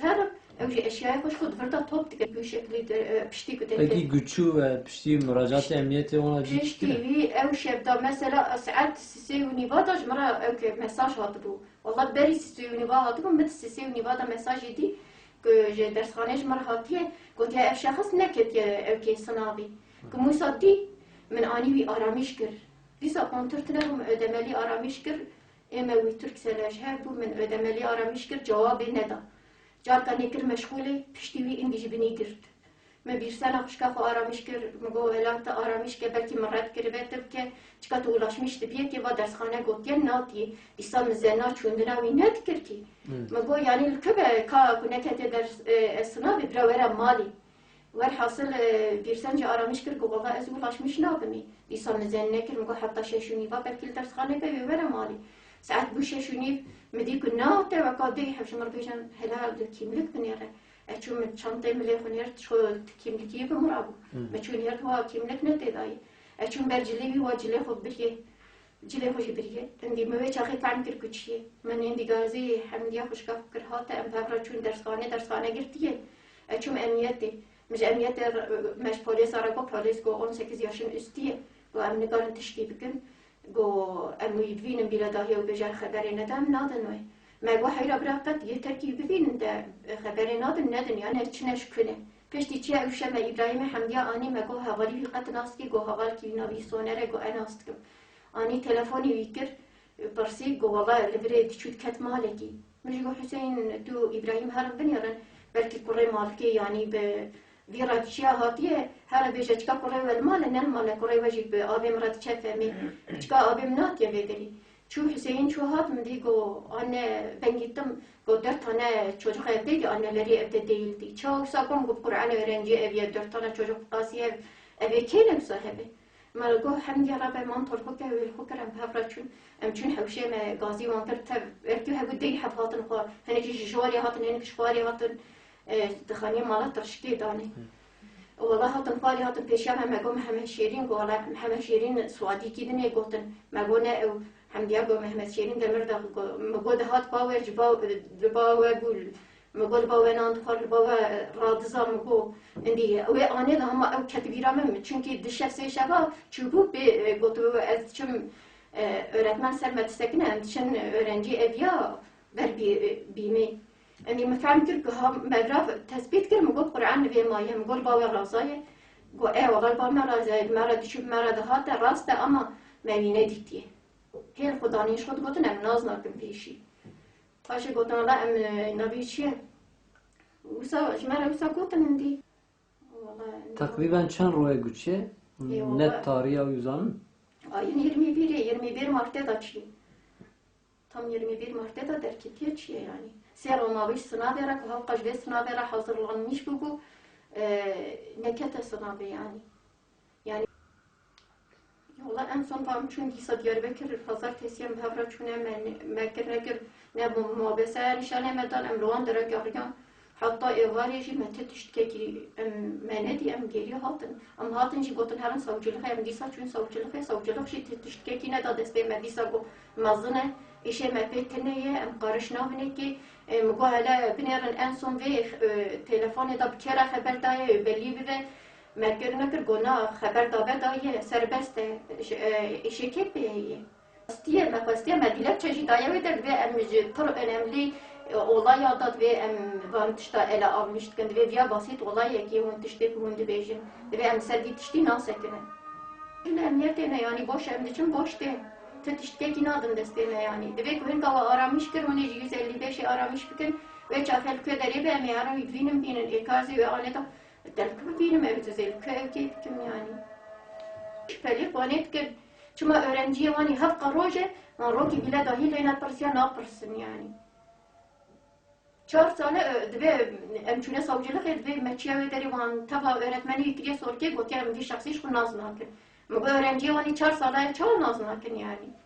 her ev eşyaya hoş kod verda top dike bu şekilde pişti kötü. Peki güçü ve pişti müracaat emniyeti ona pişti ciddi. vi ev şevda mesela saat sisi univada jmara ev ke mesaj hatı bu. Vallahi beri sisi univada hatı bu met sisi univada mesaj idi. که درسخانه مرحاتیه گویی اف شخص نکت اف که سنابی که موسادی من آنی وی آرامیش کر دیسا کنترتنه هم ödemeli آرامیش کر اما وی ترک سلاش هر بو من ödemeli آرامیش کر جوابی ندا جارتا نکر مشغوله پشتی وی این بیش بینی کرد من bir sene kuşka ko aramış kır, mego helata aramış ki belki marat kirbetir ki çıkat ulaşmıştı bir ki va dershane gotiyen nati disa mizena çunduna vi net kir ki mego yani köbe ka kunekete ders sınav bir bravera mali ver hasıl bir sene aramış kır ko valla ez ulaşmış nabimi disa mizenne kir mego hatta şeşuni va belki dershane be vera mali saat bu şeşuni medikun nati ve kadi hafşmar bejan helal kimlik binere Çünkü çantayı bile konuyor, şu kimliği bir murabu. Çünkü her kimlik ne dedi? Çünkü bercili ve cile hoş biriye. Endi müve çakı kan kır küçüğe. Men endi gazi hem diye hoş kafkır hatta em pavra çünkü dershane girdiye. Çünkü emniyeti. Mec emniyeti mec polis araba polis go 18 yaşın üstüye. Go emni garın teşkil bikin. Go emu yidvinin bile dahi o becer haberi neden nadın ve. ما جو حيرة براقت يتركي ببين ده خبري نادن ندن يعني تشنش كله بيشتي تشي أوشة ما إبراهيم حمدية أني ما جو هغالي في قط ناسكي جو هغال كي نبي سونرة جو أنا أستكم أني تلفوني ويكر برسي جو والله لبري تشود كت مالكي مش جو حسين تو إبراهيم هرب بنيرن بلكي كوري مالكي يعني ب فيرا تشيا هاتيه هلا بيجا تشكا كوري والمال نرمال كوري وجي بأبي مرات تشفمي تشكا أبي منات يبدري Şu Hüseyin Çuhat mı diye anne ben gittim 4 tane çocuk evdeydi anneleri evde değildi. Çok sakın bu Kur'an öğrenci eviye 4 tane çocuk kasiye eve kenem sahibi. Malgo hem ya Rabbi man torku ke ve hukran havrachun em çün hevşe me gazi wan kar tab erkü hebu dey hafatın ko hani ki jwari hatın hani şwari hatın dkhani malat tırşki dani. والله هاتن فاري هاتن پیشیا هم مگو محمد شیرین گو حالا محمد شیرین سوادی کی دنیا گفتن مگو نه او هم دیا گو محمد شیرین دمر دا مگو ده هات باور باور گول مگو باور نان خال باور رادزا مگو اندی او آنه ده هم او کتبیرا من çünkü dışa seşaba çubuğu be gotu az çüm öğretmen sermet sekine çün öğrenci evya ver bimi يعني مفهم كل كها مغرب تثبيت كل مقول قرآن في ما يمقول باوي رازاي قو إيه والله باوي رازاي مرة تشوف مرة ده راست أما ما ينديتي هي الخدانيش خد قلت أنا نازنا كم فيشي تاشي قلت أنا لا أم نبي شيء وسا جمرة وسا قلت عندي والله تقريبا كان روي قلتشي net tarihi yüzanın ayın 21 Mart'ta da çi tam 21 Mart'ta da derketiye çi yani Seronaviş sınavlara halka ve sınavlara hazırlanmış bu nekete sınavı yani. Yani yola en son tam çünkü Diyarbakır pazartesi hem havra çüne mekir ne bu muhabese nişane medan emruan derek yargam hatta evvalici metet işteki menedi em geliyor hatın ama hatın ji gotun herin savcılık hem disa çünkü savcılık şey işteki ne da desteği medisa bu mazne işe mepetneye em karışnavne ki مگو حالا بنیرن انسان وی تلفن دا بکره خبر دایه بلی به مگر نکر گنا خبر داده دایه سربست شرکت بیایه استیه مقصدیه مدیلت چجی دایه در ve پر önemli olay adat ve vantışta ele almıştık ve via basit olay ki vantışta bundu bejin ve sergi tişti nasakene. Emniyetine yani boş emdicim boş değil. Tetişteki nadın desteğine yani. Demek ki hava aramıştır, onu 155'i aramış bugün ve çafel köyleri ben mi aram yedvinim binin ekazi ve aleda delkü binim evet özel köy kim yani. Şüpheli panet ki çünkü öğrenciye hani hafka roje, roki bile dahil en atparsiya ne yaparsın yani. 4 sene ve emçüne savcılık ve meçiye ve deri van tava öğretmeni yükliye sorke gotyam bir şahsi şu nazın hakkı. Bu öğrenciye hani 4 sene çal nazın hakkı yani.